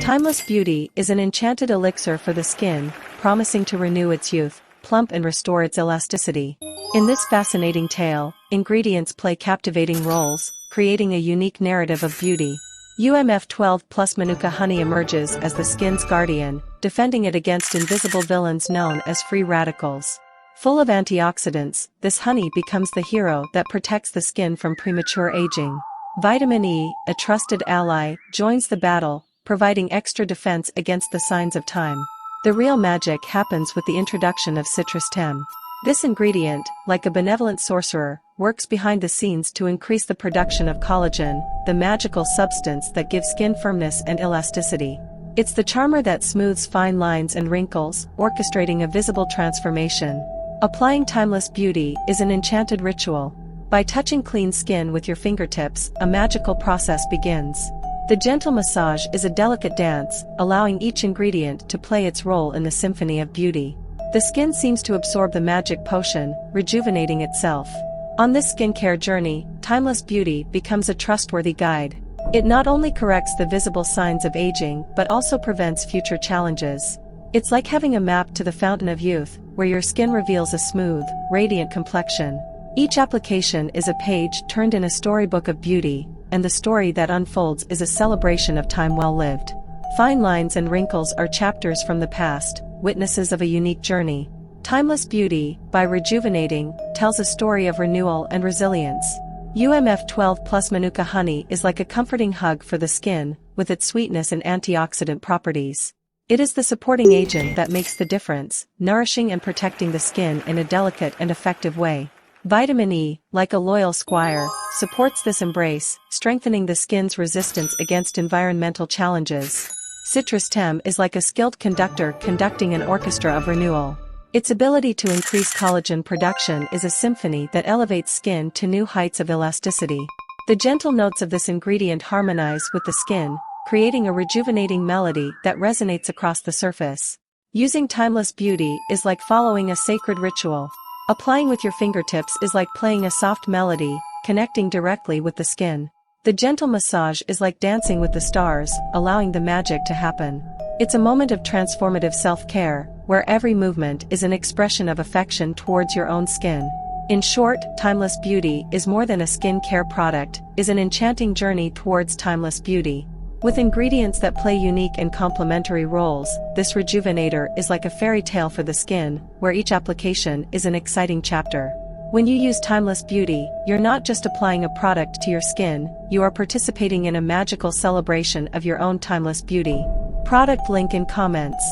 Timeless Beauty is an enchanted elixir for the skin, promising to renew its youth, plump and restore its elasticity. In this fascinating tale, ingredients play captivating roles, creating a unique narrative of beauty. UMF12 plus Mānuka honey emerges as the skin's guardian, defending it against invisible villains known as free radicals. Full of antioxidants, this honey becomes the hero that protects the skin from premature aging. Vitamin E, a trusted ally, joins the battle, providing extra defense against the signs of time. The real magic happens with the introduction of Citrustem. This ingredient, like a benevolent sorcerer, works behind the scenes to increase the production of collagen, the magical substance that gives skin firmness and elasticity. It's the charmer that smooths fine lines and wrinkles, orchestrating a visible transformation. Applying Timeless Beauty is an enchanted ritual. By touching clean skin with your fingertips, a magical process begins. The gentle massage is a delicate dance, allowing each ingredient to play its role in the symphony of beauty. The skin seems to absorb the magic potion, rejuvenating itself. On this skincare journey, Timeless Beauty becomes a trustworthy guide. It not only corrects the visible signs of aging but also prevents future challenges. It's like having a map to the fountain of youth, where your skin reveals a smooth, radiant complexion. Each application is a page turned in a storybook of beauty, and the story that unfolds is a celebration of time well lived. Fine lines and wrinkles are chapters from the past, witnesses of a unique journey. Timeless Beauty, by Rejuvenating, tells a story of renewal and resilience. UMF12 plus Mānuka honey is like a comforting hug for the skin, with its sweetness and antioxidant properties. It is the supporting agent that makes the difference, nourishing and protecting the skin in a delicate and effective way. Vitamin E, like a loyal squire, supports this embrace, strengthening the skin's resistance against environmental challenges. Citrustem is like a skilled conductor conducting an orchestra of renewal. Its ability to increase collagen production is a symphony that elevates skin to new heights of elasticity. The gentle notes of this ingredient harmonize with the skin, creating a rejuvenating melody that resonates across the surface. Using Timeless Beauty is like following a sacred ritual. Applying with your fingertips is like playing a soft melody, connecting directly with the skin. The gentle massage is like dancing with the stars, allowing the magic to happen. It's a moment of transformative self-care, where every movement is an expression of affection towards your own skin. In short, Timeless Beauty is more than a skincare product, is an enchanting journey towards timeless beauty. With ingredients that play unique and complementary roles, this rejuvenator is like a fairy tale for the skin, where each application is an exciting chapter. When you use Timeless Beauty, you're not just applying a product to your skin, you are participating in a magical celebration of your own timeless beauty. Product link in comments.